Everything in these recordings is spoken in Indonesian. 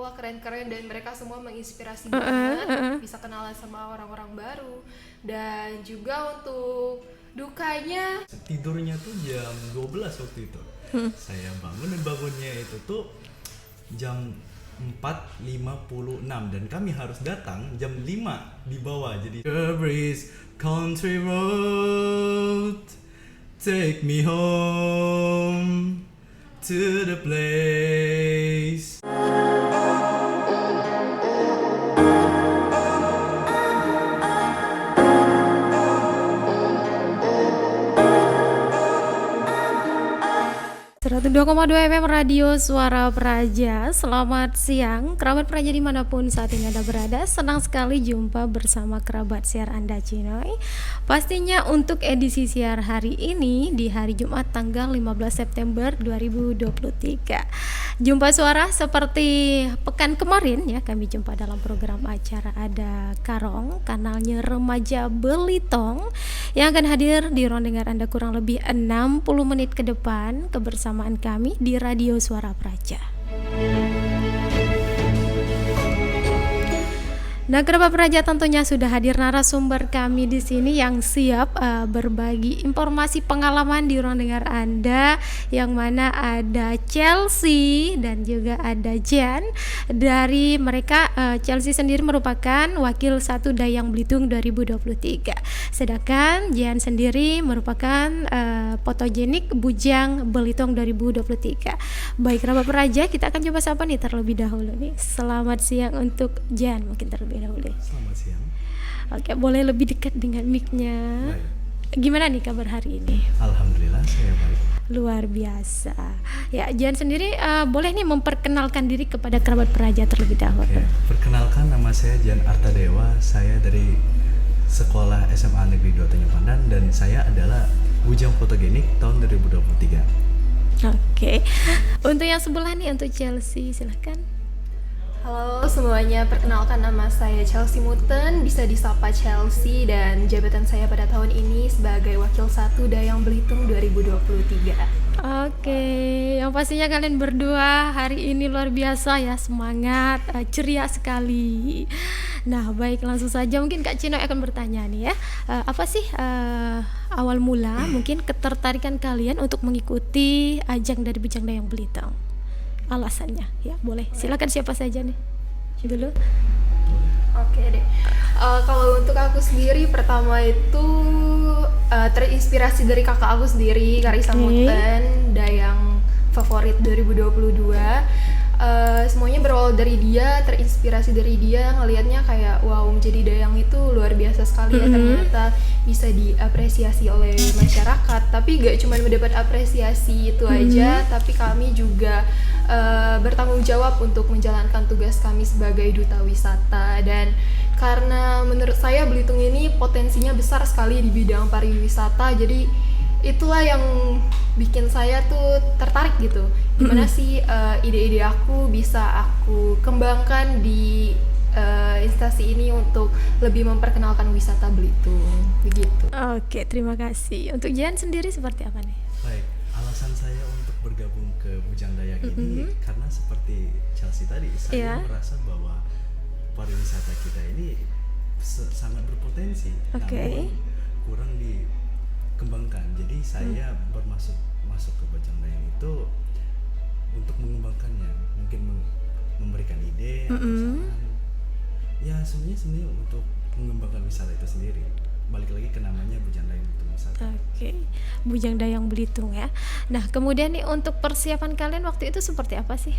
wah keren-keren dan mereka semua menginspirasi banget, bisa kenalan sama orang-orang baru. Dan juga untuk dukanya, tidurnya tuh jam 12 waktu itu. Saya bangun dan bangunnya itu tuh jam 4:56 dan kami harus datang jam 5 di bawah. Jadi The breeze country road take me home to the place. FM Radio Suara Praja. Selamat siang kerabat Praja dimanapun saat ini Anda berada. Senang sekali jumpa bersama kerabat siar Anda Cinoy. Pastinya untuk edisi siar hari ini di hari Jumat tanggal 15 September 2023. Jumpa suara seperti pekan kemarin ya, kami jumpa dalam program acara Ada Karong, kanalnya Remaja Belitung, yang akan hadir di ruang dengar Anda kurang lebih 60 menit ke depan kebersamaan kami di Radio Suara Praja. Nah, kerabat Praja tentunya sudah hadir narasumber kami di sini yang siap berbagi informasi pengalaman di ruang dengar Anda, yang mana ada Chelsea dan juga ada Jan. Dari mereka, Chelsea sendiri merupakan wakil 1 Dayang Belitung 2023, sedangkan Jan sendiri merupakan fotogenik Bujang Belitung 2023. Baik kerabat Praja, kita akan coba sapa nih terlebih dahulu nih. Selamat siang untuk Jan mungkin terlebih dahulu. Selamat siang. Oke, boleh lebih dekat dengan mic-nya. Baik. Gimana nih kabar hari ini? Alhamdulillah saya baik. Luar biasa. Ya, Jan sendiri boleh nih memperkenalkan diri kepada kerabat Praja terlebih dahulu. Ya, perkenalkan, nama saya Jan Artadewa. Saya dari Sekolah SMA Negeri 2 Tanjung Pandan dan saya adalah Bujang Fotogenik tahun 2023. Oke. Untuk yang sebelah nih, untuk Chelsea, silahkan. halo semuanya, perkenalkan nama saya Chelsea Muten, bisa disapa Chelsea, dan jabatan saya pada tahun ini sebagai Wakil 1 Dayang Belitung 2023. Oke, yang pastinya kalian berdua hari ini luar biasa ya, semangat, ceria sekali. Nah, baik, langsung saja mungkin Kak Cino akan bertanya nih ya, apa sih awal mula mungkin ketertarikan kalian untuk mengikuti ajang dari Bujang Dayang Belitung? Alasannya ya, boleh silakan siapa saja nih dulu. Oke deh. Kalau untuk aku sendiri, pertama itu terinspirasi dari kakak aku sendiri, Karisa Muten, Dayang favorit 2022. Semuanya berawal dari dia, terinspirasi dari dia, ngelihatnya kayak wow, menjadi Dayang itu luar biasa sekali ya, ternyata bisa diapresiasi oleh masyarakat. Tapi gak cuma mendapat apresiasi itu aja, tapi kami juga bertanggung jawab untuk menjalankan tugas kami sebagai duta wisata. Dan karena menurut saya Belitung ini potensinya besar sekali di bidang pariwisata, jadi itulah yang bikin saya tuh tertarik gitu. Gimana sih ide-ide aku bisa aku kembangkan di instansi ini untuk lebih memperkenalkan wisata Belitung, begitu. Oke, terima kasih. Untuk Jan sendiri seperti apa nih? Baik, alasan saya untuk bergabung ke Bujang Dayang ini karena seperti Chelsea tadi, saya merasa bahwa pariwisata kita ini sangat berpotensi, namun kurang dikembangkan. Jadi saya masuk ke Bujang Dayang itu untuk mengembangkannya, mungkin memberikan ide atau saran. Ya sebenarnya untuk mengembangkan wisata itu sendiri. Balik lagi ke namanya Bujang Dayang Belitung Wisata. Oke, Bujang Dayang Belitung ya. Nah, kemudian nih untuk persiapan kalian waktu itu seperti apa sih?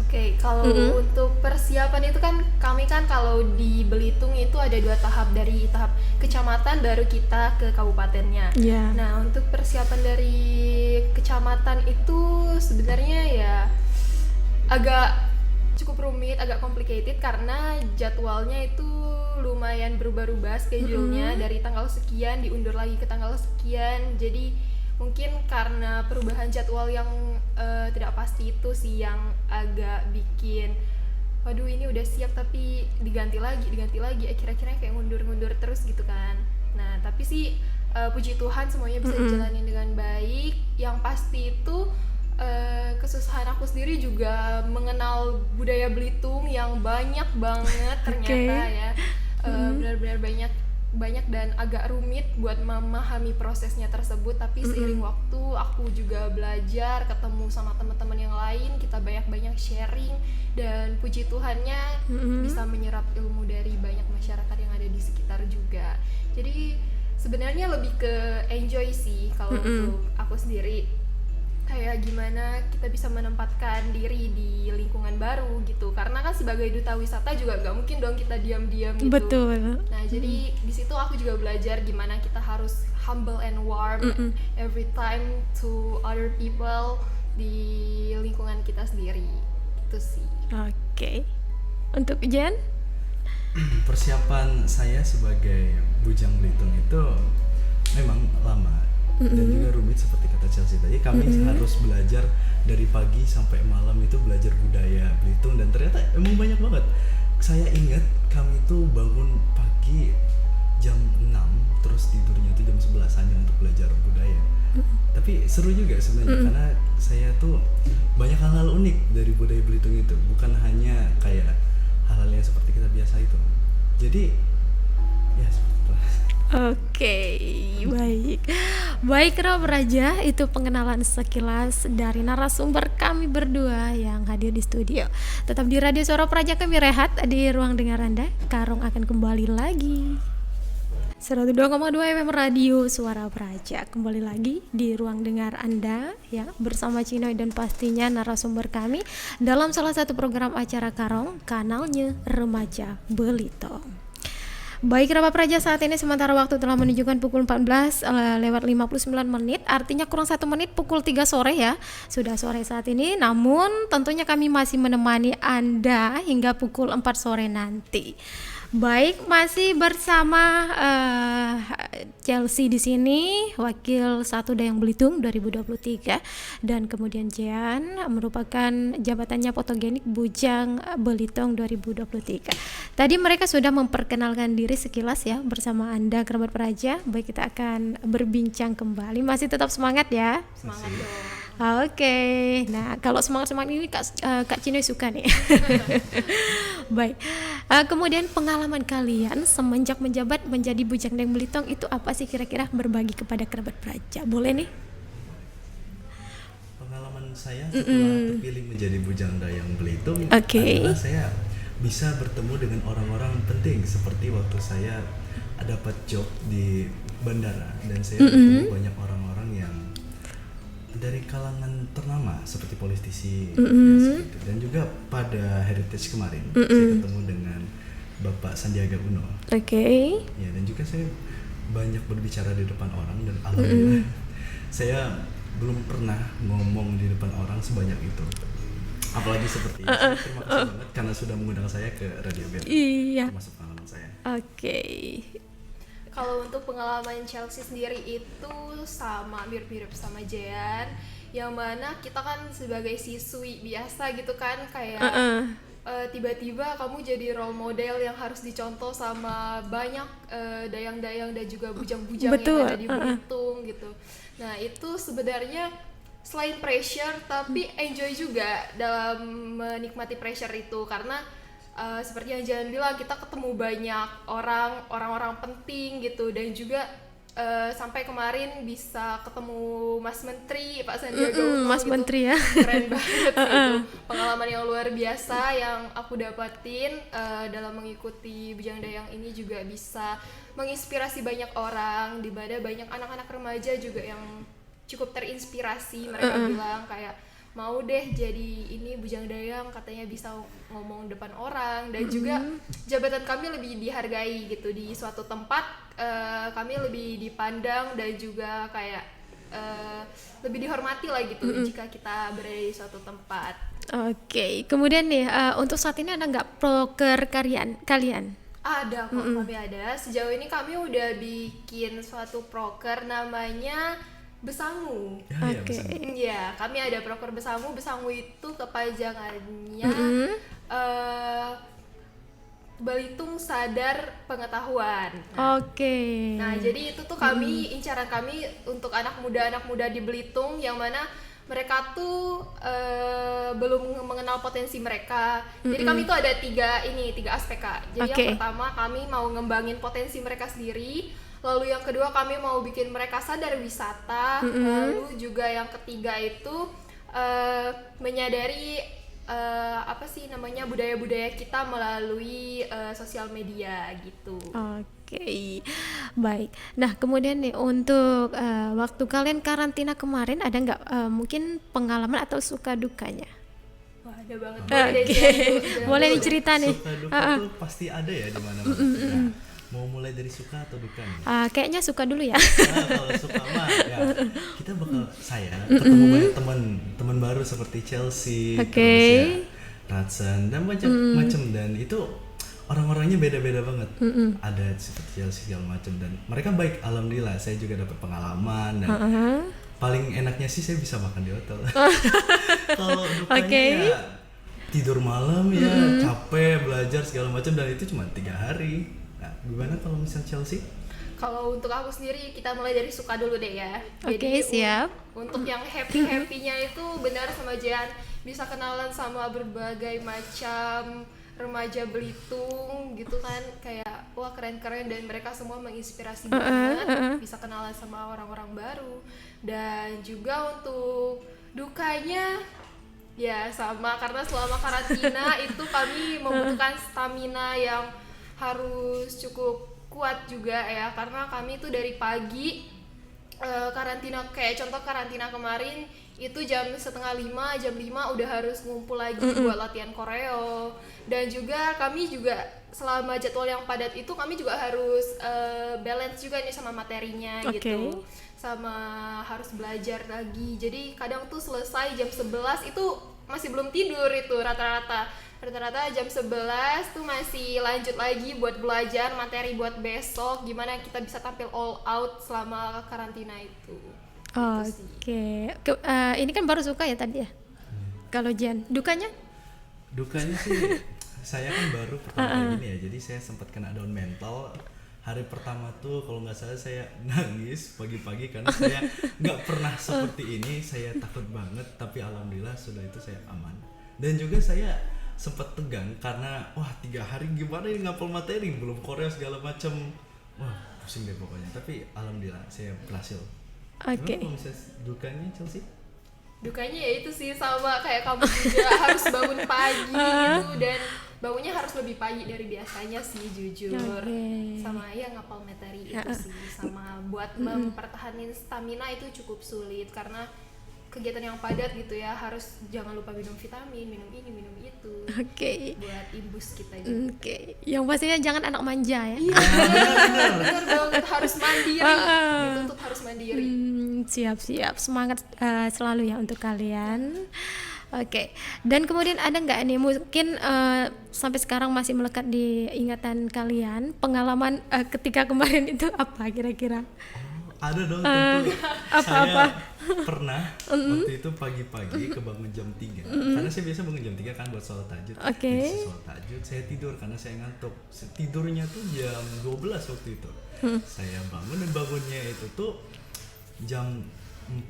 Oke, kalau untuk persiapan itu kan kami kan kalau di Belitung itu ada 2 tahap, dari tahap kecamatan baru kita ke kabupatennya. Yeah. Nah, untuk persiapan dari kecamatan itu sebenarnya ya agak cukup rumit, agak complicated karena jadwalnya itu lumayan berubah-ubah schedule-nya, dari tanggal sekian diundur lagi ke tanggal sekian. Jadi mungkin karena perubahan jadwal yang tidak pasti itu sih yang agak bikin waduh ini udah siap tapi diganti lagi akhir-akhirnya kayak ngundur terus gitu kan. Nah, tapi sih puji Tuhan semuanya bisa dijalanin dengan baik. Yang pasti itu kesusahan aku sendiri juga mengenal budaya Belitung yang banyak banget ternyata ya. Benar-benar banyak dan agak rumit buat memahami prosesnya tersebut, tapi seiring waktu aku juga belajar, ketemu sama teman-teman yang lain, kita banyak-banyak sharing, dan puji Tuhannya bisa menyerap ilmu dari banyak masyarakat yang ada di sekitar juga. Jadi sebenarnya lebih ke enjoy sih kalau untuk aku sendiri, kayak gimana kita bisa menempatkan diri di lingkungan baru gitu, karena kan sebagai duta wisata juga nggak mungkin dong kita diam-diam gitu. Betul. Nah jadi di situ aku juga belajar gimana kita harus humble and warm every time to other people di lingkungan kita sendiri. Itu sih. Oke. Untuk Jen? Persiapan saya sebagai bujang Belitung itu memang lama dan juga rumit seperti kata Chelsea tadi. Kami harus belajar dari pagi sampai malam itu belajar budaya Belitung, dan ternyata emang banyak banget. Saya ingat kami tuh bangun pagi jam 6 terus tidurnya itu jam 11 hanya untuk belajar budaya. Tapi seru juga sebenarnya karena saya tuh banyak hal-hal unik dari budaya Belitung itu, bukan hanya kayak hal-hal yang seperti kita biasa itu. Jadi ya seperti itu. Oke, baik Rob Raja, itu pengenalan sekilas dari narasumber kami berdua yang hadir di studio. Tetap di Radio Suara Praja, kami rehat di ruang dengar Anda. Karung akan kembali lagi. 102,2 FM Radio Suara Praja, kembali lagi di ruang dengar Anda ya, bersama Cinoy dan pastinya narasumber kami dalam salah satu program acara Karong, kanalnya Remaja Belitung. Baik Rabat Praja, saat ini sementara waktu telah menunjukkan pukul 14 lewat 59 menit, artinya kurang 1 menit pukul 3 sore ya. Sudah sore saat ini, namun tentunya kami masih menemani Anda hingga pukul 4 sore nanti. Baik, masih bersama Chelsea di sini, wakil 1 Dayang Belitung 2023, dan kemudian Jean merupakan jabatannya fotogenik Bujang Belitung 2023. Tadi mereka sudah memperkenalkan diri sekilas ya bersama Anda kerabat Praja. Baik, kita akan berbincang kembali. Masih tetap semangat ya. Semangat dong. Oke, nah kalau semangat ini Kak Cinoy suka nih. Baik, kemudian pengalaman kalian semenjak menjabat menjadi Bujang Dayang Belitung itu apa sih kira-kira, berbagi kepada kerabat Praja, boleh nih? Pengalaman saya setelah terpilih menjadi Bujang Dayang Belitung adalah saya bisa bertemu dengan orang-orang penting, seperti waktu saya dapat job di bandara dan saya bertemu banyak orang-orang yang dari kalangan ternama seperti politisi seperti, dan juga pada Heritage kemarin saya ketemu dengan Bapak Sandiaga Uno. Ya, dan juga saya banyak berbicara di depan orang, dan alhamdulillah saya belum pernah ngomong di depan orang sebanyak itu. Apalagi seperti ini. Terima kasih banget karena sudah mengundang saya ke Radio BR. Iya. Termasuk pengalaman saya. Kalau untuk pengalaman Chelsea sendiri itu sama, mirip-mirip sama Jean, yang mana kita kan sebagai siswi biasa gitu kan, kayak tiba-tiba kamu jadi role model yang harus dicontoh sama banyak dayang-dayang dan juga bujang-bujang yang ada di Belitung gitu. Nah itu sebenarnya selain pressure tapi enjoy juga dalam menikmati pressure itu, karena seperti yang Jalan bilang, kita ketemu banyak orang-orang penting gitu, dan juga sampai kemarin bisa ketemu Mas Menteri Pak Sandiaga Uno, Mas gitu. Menteri ya, keren banget gitu, pengalaman yang luar biasa yang aku dapatin dalam mengikuti Bujang Dayang ini, juga bisa menginspirasi banyak orang, di mana banyak anak-anak remaja juga yang cukup terinspirasi. Mereka bilang kayak mau deh jadi ini Bujang Dayang, katanya bisa ngomong depan orang, dan juga jabatan kami lebih dihargai gitu di suatu tempat, kami lebih dipandang dan juga kayak lebih dihormati lah gitu jika kita berada di suatu tempat. Oke, kemudian nih untuk saat ini ada nggak proker kalian? Ada kok, kami ada. Sejauh ini kami udah bikin suatu proker namanya Besangu. Ya, kami ada proker Besangu. Besangu itu kepanjangannya Belitung Sadar Pengetahuan. Nah, jadi itu tuh kami incaran kami untuk anak muda di Belitung, yang mana mereka tuh belum mengenal potensi mereka. Jadi kami tuh ada tiga aspek Kak. Jadi yang pertama kami mau ngembangin potensi mereka sendiri. Lalu yang kedua kami mau bikin mereka sadar wisata. Lalu juga yang ketiga itu menyadari budaya-budaya kita melalui sosial media gitu. Oke, baik. Nah kemudian nih untuk waktu kalian karantina kemarin ada nggak mungkin pengalaman atau suka dukanya? Wah ada banget. Boleh diceritain nih. Suka duka tuh pasti ada ya di mana-mana. Mau mulai dari suka atau duka nih? Kayaknya suka dulu ya. Nah, kalau suka mah ya kita bakal ketemu banyak teman baru seperti Chelsea, terus ya Ratsan dan macam-macam, dan itu orang-orangnya beda-beda banget. Ada seperti Chelsea segala macam dan mereka baik, alhamdulillah. Saya juga dapat pengalaman dan paling enaknya sih saya bisa makan di hotel. Kalau dukanya ya tidur malam ya, capek belajar segala macam, dan itu cuma 3 hari. Nah, gimana kalau misal Chelsea? Kalau untuk aku sendiri kita mulai dari suka dulu deh ya. Oke, siap. Untuk yang happy-happynya itu benar sama Jan, bisa kenalan sama berbagai macam remaja Belitung gitu kan, kayak wah keren-keren dan mereka semua menginspirasi banget. Bisa kenalan sama orang-orang baru. Dan juga untuk dukanya ya sama, karena selama karantina itu kami membutuhkan stamina yang harus cukup kuat juga ya, karena kami tuh dari pagi karantina, kayak contoh karantina kemarin itu jam 4:30, jam 5 udah harus ngumpul lagi buat latihan koreo. Dan juga kami juga selama jadwal yang padat itu kami juga harus balance juga nih sama materinya gitu, sama harus belajar lagi. Jadi kadang tuh selesai jam 11 itu masih belum tidur, itu rata-rata jam 11 tuh masih lanjut lagi buat belajar materi buat besok, gimana kita bisa tampil all out selama karantina itu. Oke. Ini kan baru suka ya tadi ya. Kalau Jan, dukanya? Dukanya sih saya kan baru pertama kali ini ya, jadi saya sempat kena down mental. Hari pertama tuh kalau nggak salah saya nangis pagi-pagi karena saya nggak pernah seperti ini. Saya takut banget, tapi alhamdulillah sudah itu saya aman. Dan juga saya sempat tegang karena wah 3 hari gimana ini ngapal materi, belum koreo segala macam, wah pusing deh pokoknya. Tapi alhamdulillah saya berhasil. Oke. Kalau misalnya dukanya Chelsea? Dukanya ya itu sih sama kayak kamu juga, harus bangun pagi gitu, dan bangunnya harus lebih pagi dari biasanya sih jujur. Sama ya ngapal materi itu sih, sama buat mempertahankan stamina itu cukup sulit karena kegiatan yang padat gitu ya, harus jangan lupa minum vitamin, minum ini, minum itu. Buat imbus kita juga. Yang pastinya jangan anak manja ya. Iya, benar banget, harus mandiri. Dituntut harus mandiri. Siap. Semangat selalu ya untuk kalian. Dan kemudian ada nggak nih mungkin sampai sekarang masih melekat di ingatan kalian pengalaman ketika kemarin itu apa kira-kira? Ada dong tentu. Apa? Saya pernah waktu itu pagi-pagi kebangun jam 3 karena saya biasa bangun jam 3 kan buat sholat tahajud. Jadi sholat tahajud saya tidur karena saya ngantuk. Tidurnya tuh jam 12 waktu itu. Saya bangun, dan bangunnya itu tuh jam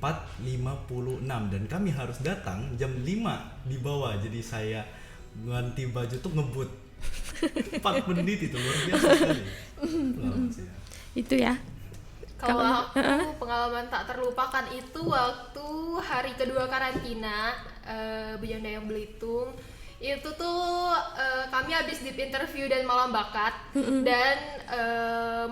4:56 dan kami harus datang jam 5 di bawah. Jadi saya ganti baju tuh ngebut 4 menit, itu luar biasa sekali. Itu ya. Kalau aku pengalaman tak terlupakan itu waktu hari kedua karantina Bujang Dayang Belitung. Itu tuh kami habis deep interview dan malam bakat, dan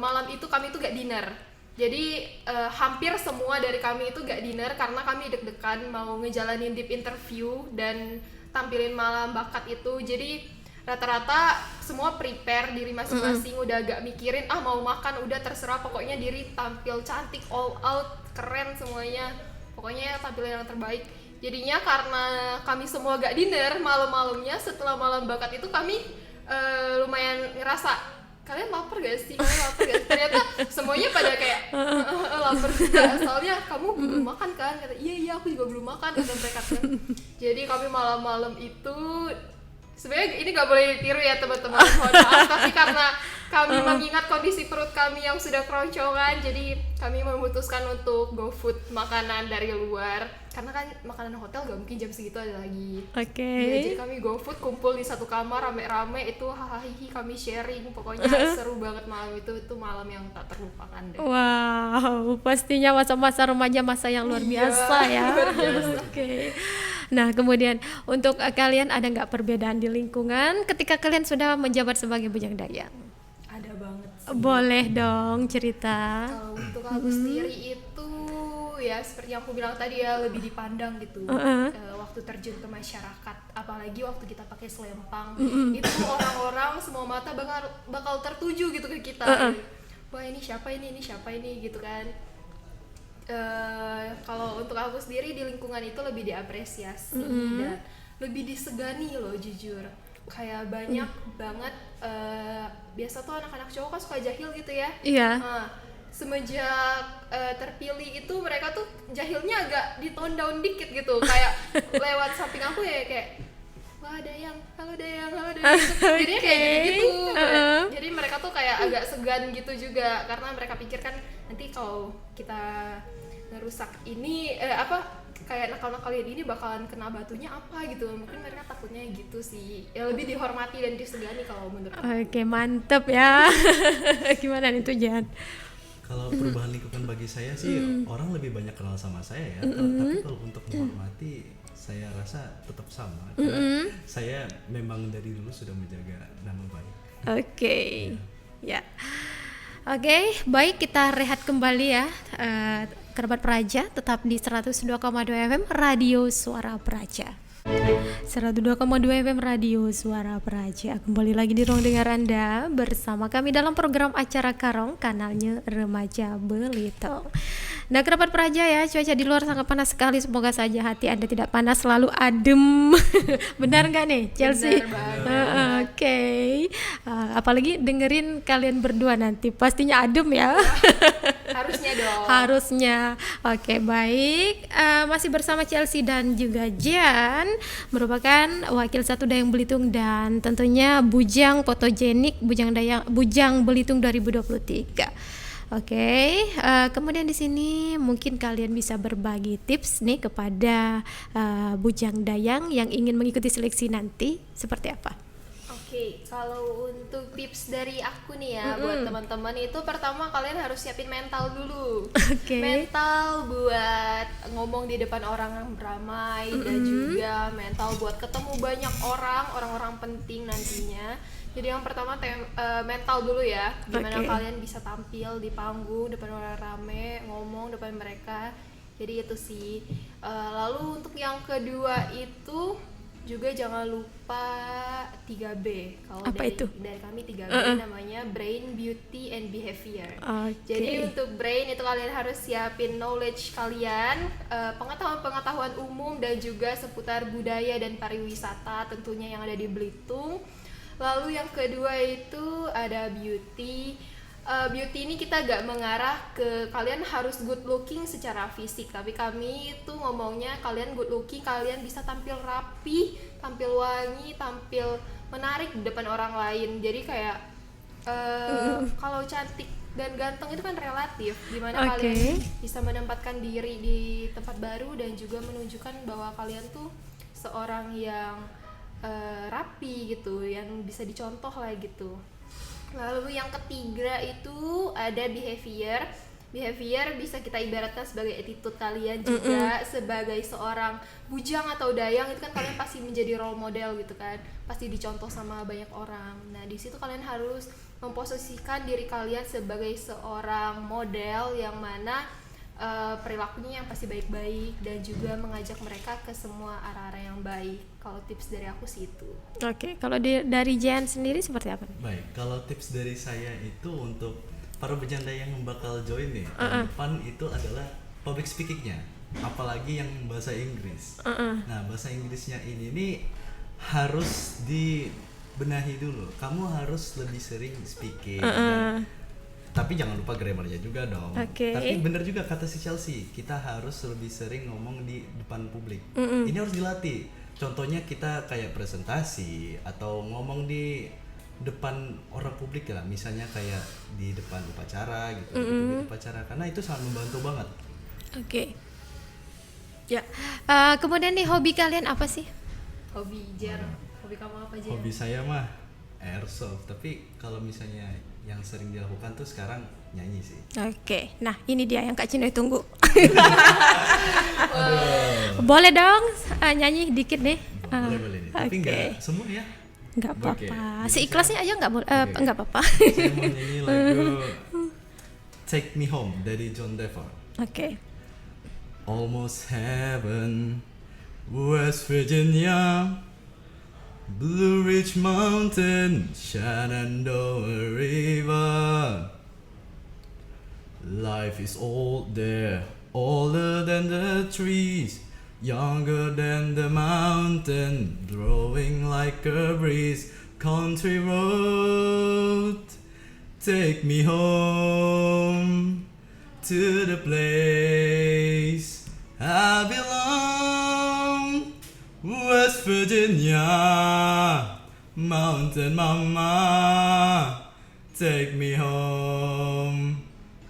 malam itu kami tuh gak dinner. Jadi hampir semua dari kami itu gak dinner karena kami deg-degan mau ngejalanin deep interview dan tampilin malam bakat itu. Jadi rata-rata semua prepare diri masing-masing, udah agak mikirin mau makan, udah terserah, pokoknya diri tampil cantik, all out, keren semuanya, pokoknya tampilin yang terbaik. Jadinya karena kami semua gak dinner, malam-malamnya setelah malam bakat itu kami lumayan ngerasa, kalian lapar gak sih? Ternyata semuanya pada kayak lapar juga, soalnya kamu belum makan kan? Kata, iya aku juga belum makan, kata mereka kan. Jadi kami malam-malam itu sebenarnya ini nggak boleh ditiru ya teman-teman, mohon maaf, tapi karena kami mengingat kondisi perut kami yang sudah keroncongan, jadi kami memutuskan untuk go food, makanan dari luar, karena kan makanan hotel gak mungkin jam segitu ada lagi. Oke. Ya, jadi kami GoFood kumpul di satu kamar rame-rame, itu hahaha kami sharing, pokoknya seru banget malam itu malam yang tak terlupakan deh. Wow, pastinya masa-masa remaja masa yang luar biasa ya. Luar biasa. Oke. Nah, kemudian untuk kalian ada nggak perbedaan di lingkungan ketika kalian sudah menjabat sebagai bujang dayang? Ada banget sih. Boleh dong cerita. Kalau untuk aku sendiri itu ya seperti yang aku bilang tadi ya, lebih dipandang gitu waktu terjun ke masyarakat, apalagi waktu kita pakai selempang itu orang-orang semua mata bakal tertuju gitu ke kita. Wah, ini siapa ini gitu kan. Kalau untuk aku sendiri di lingkungan itu lebih diapresiasi dan lebih disegani loh, jujur. Kayak banyak banget biasa tuh anak-anak cowok kan suka jahil gitu ya. Iya. Semenjak terpilih itu mereka tuh jahilnya agak di-tone down dikit gitu, kayak lewat samping aku ya kayak wah Dayang, halo Dayang jadinya kayak gitu. Jadi mereka tuh kayak agak segan gitu juga, karena mereka pikir kan nanti kalau kita ngerusak ini kayak nakal-nakalin ini bakalan kena batunya apa gitu, mungkin mereka takutnya gitu sih ya, lebih dihormati dan disegani kalau menurut aku. Oke, mantep ya. Gimana nih tuh Jan? Kalau perubahan lingkungan bagi saya sih orang lebih banyak kenal sama saya ya. Tapi kalau untuk menghormati saya rasa tetap sama. Karena saya memang dari dulu sudah menjaga nama baik. Oke. Ya. Oke, baik, kita rehat kembali ya. Kerabat Praja tetap di 102,2 FM Radio Suara Praja. 102,2 FM Radio Suara Praja. Kembali lagi di ruang dengar Anda bersama kami dalam program acara Karong, kanalnya Remaja Belitung. Nah, kerabat Praja ya, cuaca di luar sangat panas sekali. Semoga saja hati Anda tidak panas, selalu adem. Benar nggak nih, Chelsea? Oke. Apalagi dengerin kalian berdua nanti, pastinya adem ya. Harusnya dong. Harusnya. Oke, baik. Masih bersama Chelsea dan juga Jan, merupakan wakil 1 Dayang Belitung dan tentunya bujang fotogenik Bujang Belitung 2023. Oke, kemudian di sini mungkin kalian bisa berbagi tips nih kepada bujang dayang yang ingin mengikuti seleksi nanti, seperti apa? Oke, kalau untuk tips dari aku nih ya, buat teman-teman itu pertama kalian harus siapin mental dulu. Mental buat ngomong di depan orang yang ramai dan juga mental buat ketemu banyak orang-orang penting nantinya. Jadi yang pertama mental dulu ya, gimana kalian bisa tampil di panggung depan orang rame, ngomong depan mereka. Jadi itu sih. Lalu untuk yang kedua itu juga jangan lupa 3B. Kalau dari kami 3B namanya Brain, Beauty, and Behavior. Jadi untuk brain itu kalian harus siapin knowledge kalian, pengetahuan umum dan juga seputar budaya dan pariwisata tentunya yang ada di Belitung. Lalu yang kedua itu ada beauty. Beauty ini kita gak mengarah ke kalian harus good looking secara fisik, tapi kami itu ngomongnya kalian good looking, kalian bisa tampil rapi, tampil wangi, tampil menarik di depan orang lain. Jadi kayak kalau cantik dan ganteng itu kan relatif, dimana kalian bisa menempatkan diri di tempat baru dan juga menunjukkan bahwa kalian tuh seorang yang rapi gitu, yang bisa dicontoh lah gitu. Lalu yang ketiga itu ada behavior. Behavior bisa kita ibaratkan sebagai attitude kalian juga sebagai seorang bujang atau dayang, itu kan kalian pasti menjadi role model gitu kan, pasti dicontoh sama banyak orang. Nah di situ kalian harus memposisikan diri kalian sebagai seorang model yang mana perilakunya yang pasti baik-baik dan juga mengajak mereka ke semua arah-arah yang baik. Kalau tips dari aku sih itu. Oke, kalau dari Jan sendiri seperti apa? Baik, kalau tips dari saya itu untuk para bujang dayang yang bakal join nih tahun depan itu adalah public speakingnya, apalagi yang bahasa Inggris. Nah bahasa Inggrisnya ini nih harus dibenahi dulu. Kamu harus lebih sering speaking. Tapi jangan lupa grammarnya juga dong. Tapi bener juga kata si Chelsea, kita harus lebih sering ngomong di depan publik. Ini harus dilatih. Contohnya kita kayak presentasi atau ngomong di depan orang publik lah, misalnya kayak di depan upacara gitu, di upacara, karena itu sangat membantu banget. Ya. Kemudian nih hobi kalian apa sih? Hobi Jer, hobi kamu apa Jer? Hobi saya mah airsoft, tapi kalau misalnya yang sering dilakukan tuh sekarang nyanyi sih. Oke, nah ini dia yang Kak Cinoy tunggu. Boleh dong nyanyi dikit nih. Boleh nih, tapi Oke. nggak semua ya. Nggak Oke, apa-apa, jadi seikhlasnya aja nggak boleh, Oke. nggak apa-apa. Saya mau nyanyi lagu Take Me Home dari John Denver. Oke. Almost heaven, West Virginia, Blue Ridge Mountain, Shenandoah River. Life is old there, older than the trees, younger than the mountain, blowing like a breeze. Country road, take me home to the place I belong. West Virginia, Mountain Mama, take me home,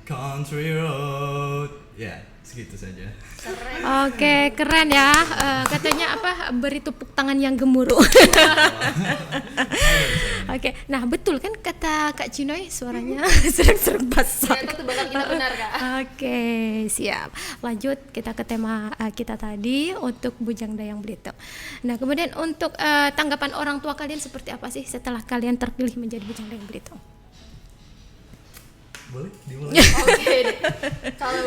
country road. Ya, segitu saja. Oke, keren ya. Katanya apa? Beri tepuk tangan yang gemuruh. Oke, nah betul kan kata Kak Cinoy suaranya sering-sering basah. Ternyata tebakan kita benar Kak. Oke, siap. Lanjut kita ke tema kita tadi untuk Bujang Dayang Belitung. Nah, kemudian untuk tanggapan orang tua kalian seperti apa sih setelah kalian terpilih menjadi Bujang Dayang Belitung? Boleh dimulai? Oke deh. Kalau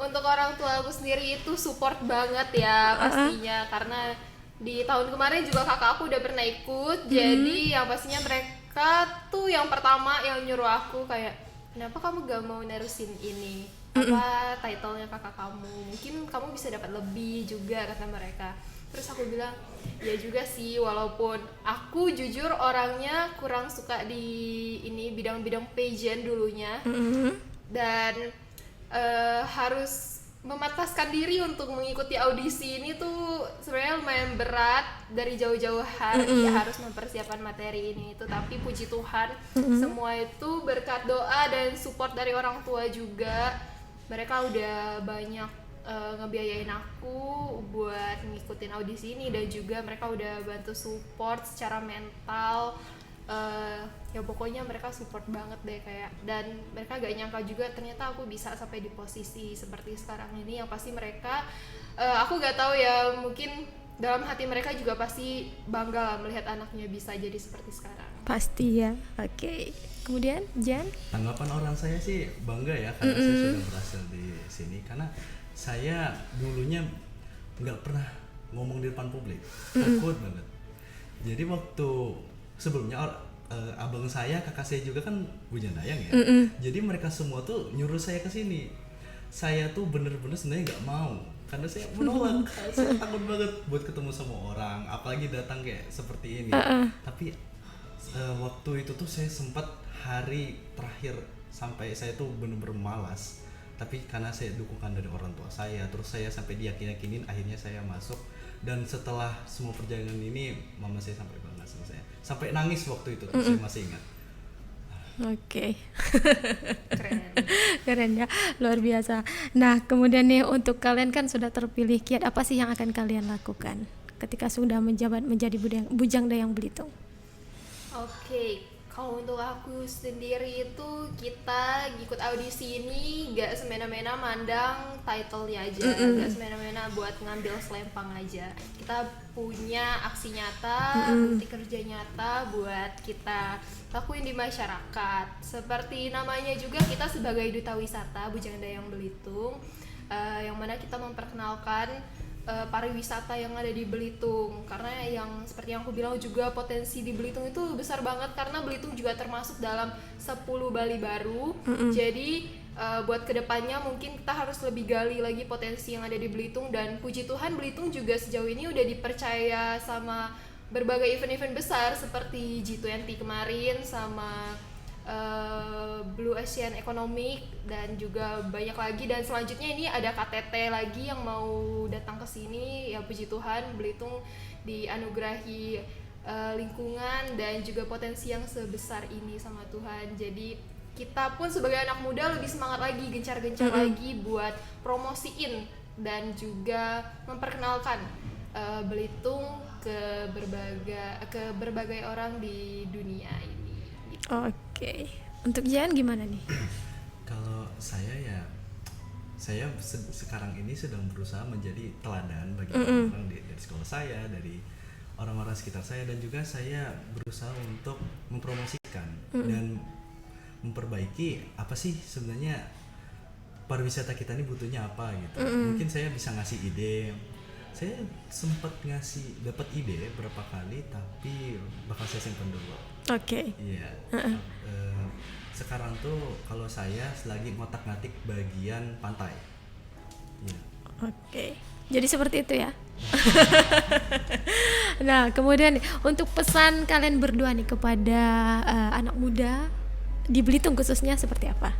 untuk orang tua aku sendiri itu support banget ya pastinya, karena di tahun kemarin juga kakak aku udah pernah ikut. Jadi yang pastinya mereka tuh yang pertama yang nyuruh aku kayak, kenapa kamu gak mau nerusin ini, apa title-nya kakak kamu, mungkin kamu bisa dapat lebih juga, kata mereka. Terus aku bilang, ya juga sih, walaupun aku jujur orangnya kurang suka di ini bidang-bidang pageant dulunya, dan harus memataskan diri untuk mengikuti audisi ini tuh sebenarnya lumayan berat dari jauh-jauh hari. Harus mempersiapkan materi ini itu, tapi puji Tuhan semua itu berkat doa dan support dari orang tua juga. Mereka udah banyak ngebiayain aku buat ngikutin audisi ini, dan juga mereka udah bantu support secara mental. Ya pokoknya mereka support banget deh kayak, dan mereka gak nyangka juga ternyata aku bisa sampai di posisi seperti sekarang ini. Yang pasti mereka aku gak tahu ya, mungkin dalam hati mereka juga pasti bangga lah melihat anaknya bisa jadi seperti sekarang. Pasti ya. Oke. Kemudian Jan? Tanggapan orang saya sih bangga ya, karena saya sudah berhasil di sini. Karena saya dulunya nggak pernah ngomong di depan publik, takut banget. Jadi waktu sebelumnya abang saya, kakak saya juga kan Bujang Dayang ya. Jadi mereka semua tuh nyuruh saya ke sini. Saya tuh bener-bener sebenarnya nggak mau, karena saya menolak. Saya takut banget buat ketemu sama orang, apalagi datang kayak seperti ini. Tapi waktu itu tuh saya sempat hari terakhir sampai saya tuh bener-bener malas. Tapi karena saya dukungan dari orang tua saya, terus saya sampai diyakin-yakinin, akhirnya saya masuk. Dan setelah semua perjalanan ini, mama saya sampai bangga sama saya, sampai nangis waktu itu, saya masih ingat. Oke. Keren. Keren ya, luar biasa. Nah, kemudian nih untuk kalian kan sudah terpilih, kiat apa sih yang akan kalian lakukan ketika sudah menjabat menjadi Bujang Dayang Belitung? Oke, kalau untuk aku sendiri itu kita ikut audisi ini gak semena-mena mandang title-nya aja, gak semena-mena buat ngambil selempang aja. Kita punya aksi nyata, bukti kerja nyata buat kita lakuin di masyarakat. Seperti namanya juga, kita sebagai duta wisata Bujang Dayang Belitung, yang mana kita memperkenalkan pariwisata yang ada di Belitung. Karena yang seperti yang aku bilang juga, potensi di Belitung itu besar banget, karena Belitung juga termasuk dalam 10 Bali baru. Jadi buat kedepannya mungkin kita harus lebih gali lagi potensi yang ada di Belitung. Dan puji Tuhan Belitung juga sejauh ini udah dipercaya sama berbagai event-event besar seperti G20 kemarin, sama Blue Ocean Economic, dan juga banyak lagi. Dan selanjutnya ini ada KTT lagi yang mau datang ke sini. Ya puji Tuhan Belitung dianugerahi lingkungan dan juga potensi yang sebesar ini sama Tuhan. Jadi kita pun sebagai anak muda lebih semangat lagi, gencar-gencar lagi buat promosiin dan juga memperkenalkan Belitung ke berbagai orang di dunia ini. Gitu. Oke. Untuk Jian gimana nih? Kalau saya sekarang ini sedang berusaha menjadi teladan bagi orang-orang dari sekolah saya, dari orang-orang sekitar saya, dan juga saya berusaha untuk mempromosikan dan memperbaiki apa sih sebenarnya pariwisata kita ini butuhnya apa gitu. Mungkin saya bisa ngasih ide. Saya sempat dapat ide berapa kali, tapi bakal saya simpan dulu. Oke. Iya. Sekarang tuh kalau saya lagi ngotak-ngatik bagian pantai. Iya. Oke. Jadi seperti itu ya. Nah, kemudian untuk pesan kalian berdua nih kepada anak muda di Belitung khususnya seperti apa?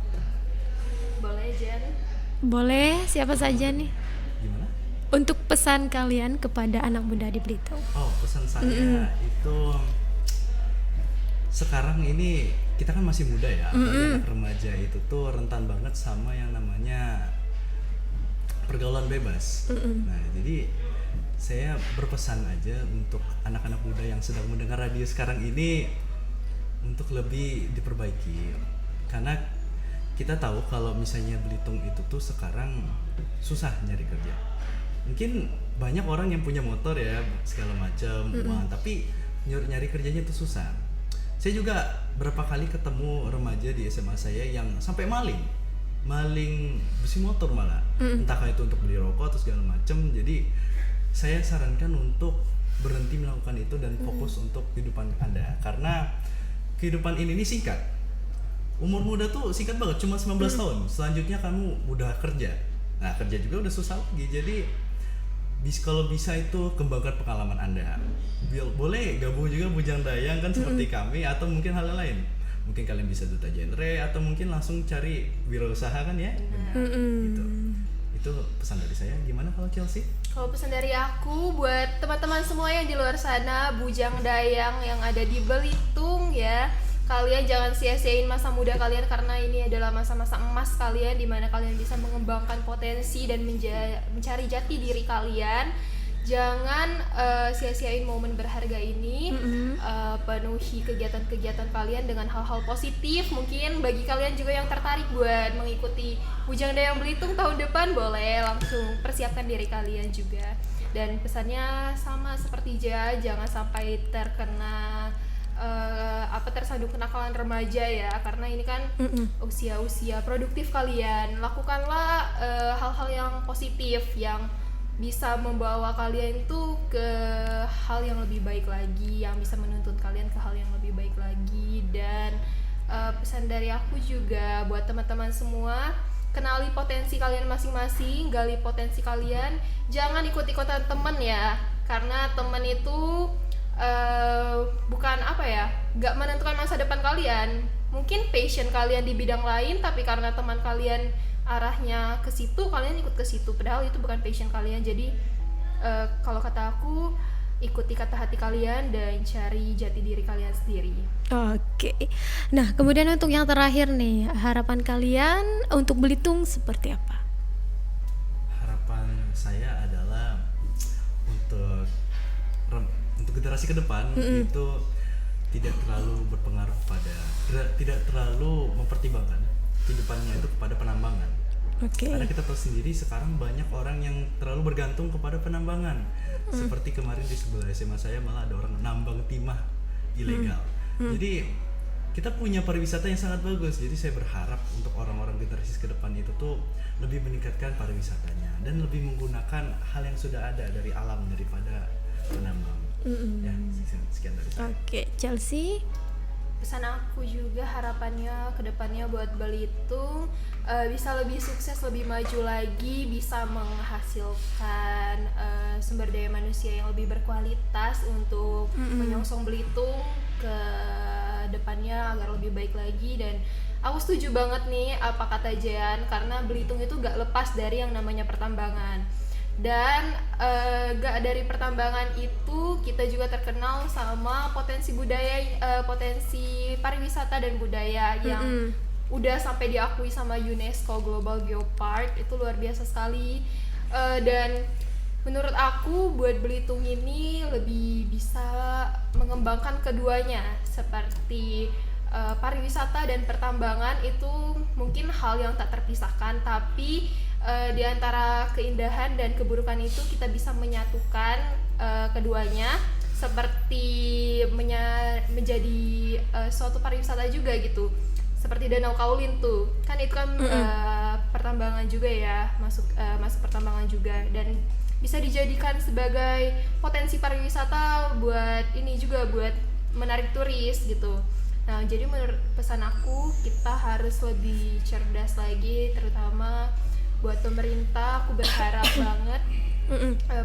Boleh, Jen? Boleh, siapa saja nih? Gimana? Untuk pesan kalian kepada anak muda di Belitung. Oh, pesan saya itu sekarang ini kita kan masih muda ya, apalagi anak remaja itu tuh rentan banget sama yang namanya pergaulan bebas. Nah, jadi saya berpesan aja untuk anak-anak muda yang sedang mendengar radio sekarang ini untuk lebih diperbaiki, karena kita tahu kalau misalnya Belitung itu tuh sekarang susah nyari kerja. Mungkin banyak orang yang punya motor ya segala macam, tapi nyari kerjanya tuh susah. Saya juga berapa kali ketemu remaja di SMA saya yang sampai maling besi motor malah, entahkah itu untuk beli rokok atau segala macam. Jadi saya sarankan untuk berhenti melakukan itu dan fokus untuk kehidupan Anda, karena kehidupan ini singkat. Umur muda tuh singkat banget, cuma 19 tahun. Selanjutnya kamu udah kerja. Nah, kerja juga udah susah lagi. Jadi kalau bisa itu kembangkan pengalaman Anda. Boleh gabung juga Bujang Dayang kan seperti kami, atau mungkin hal lain. Mungkin kalian bisa duta genre, atau mungkin langsung cari wirausaha kan ya. Gitu. Itu pesan dari saya. Gimana kalau Chelsea? Kalau pesan dari aku buat teman-teman semua yang di luar sana, Bujang Dayang yang ada di Belitung ya, kalian jangan sia-siain masa muda kalian, karena ini adalah masa-masa emas kalian di mana kalian bisa mengembangkan potensi dan mencari jati diri kalian. Jangan sia-siain momen berharga ini. Penuhi kegiatan-kegiatan kalian dengan hal-hal positif. Mungkin bagi kalian juga yang tertarik buat mengikuti Bujang Dayang Belitung tahun depan, boleh langsung persiapkan diri kalian juga. Dan pesannya sama seperti jangan sampai terkena tersandung kenakalan remaja ya, karena ini kan usia-usia produktif kalian. Lakukanlah hal-hal yang positif yang bisa membawa kalian tuh ke hal yang lebih baik lagi, yang bisa menuntun kalian ke hal yang lebih baik lagi. Dan pesan dari aku juga buat teman-teman semua, kenali potensi kalian masing-masing, gali potensi kalian, jangan ikut-ikutan temen ya, karena temen itu bukan gak menentukan masa depan kalian. Mungkin passion kalian di bidang lain, tapi karena teman kalian arahnya ke situ, kalian ikut ke situ, padahal itu bukan passion kalian. Jadi kalau kata aku, ikuti kata hati kalian dan cari jati diri kalian sendiri. Oke. Nah, kemudian untuk yang terakhir nih, harapan kalian untuk Belitung seperti apa? Harapan saya adalah untuk generasi ke depan itu tidak terlalu berpengaruh tidak terlalu mempertimbangkan kehidupannya itu kepada penambangan. Karena kita tahu sendiri sekarang banyak orang yang terlalu bergantung kepada penambangan. Seperti kemarin di sebelah SMA saya malah ada orang nambang timah ilegal. Jadi kita punya pariwisata yang sangat bagus. Jadi saya berharap untuk orang-orang generasi ke depan itu tuh lebih meningkatkan pariwisatanya dan lebih menggunakan hal yang sudah ada dari alam daripada penambang. Ya, sekian dari saya. Oke, Chelsea. Pesan aku juga harapannya ke depannya buat Belitung bisa lebih sukses, lebih maju lagi, bisa menghasilkan sumber daya manusia yang lebih berkualitas untuk menyongsong Belitung ke depannya agar lebih baik lagi. Dan aku setuju banget nih apa kata Jean, karena Belitung itu gak lepas dari yang namanya pertambangan. Dan gak dari pertambangan itu kita juga terkenal sama potensi budaya, potensi pariwisata dan budaya yang udah sampai diakui sama UNESCO Global Geopark. Itu luar biasa sekali. Dan menurut aku buat Belitung ini lebih bisa mengembangkan keduanya, seperti pariwisata dan pertambangan itu mungkin hal yang tak terpisahkan, tapi di antara keindahan dan keburukan itu kita bisa menyatukan keduanya, seperti menjadi suatu pariwisata juga gitu. Seperti Danau Kaolin tuh, kan itu kan pertambangan juga ya, masuk pertambangan juga, dan bisa dijadikan sebagai potensi pariwisata buat ini juga, buat menarik turis gitu. Nah, jadi menurut pesan aku, kita harus lebih cerdas lagi, terutama buat pemerintah. Aku berharap banget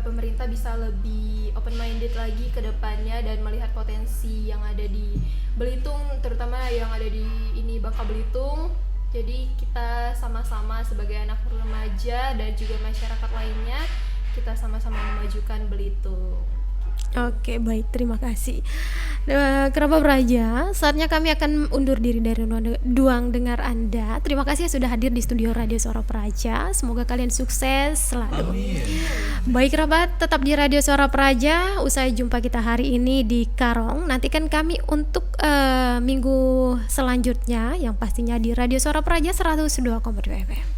pemerintah bisa lebih open minded lagi ke depannya dan melihat potensi yang ada di Belitung, terutama yang ada di ini Bangka Belitung. Jadi kita sama-sama sebagai anak remaja dan juga masyarakat lainnya, kita sama-sama memajukan Belitung. Oke, baik, terima kasih. Kerabat Praja, saatnya kami akan undur diri dari ruang dengar Anda. Terima kasih sudah hadir di studio Radio Suara Praja. Semoga kalian sukses selalu. Amin. Baik kerabat, tetap di Radio Suara Praja. Usai jumpa kita hari ini di Karong. Nantikan kami untuk minggu selanjutnya, yang pastinya di Radio Suara Praja 102,2 FM.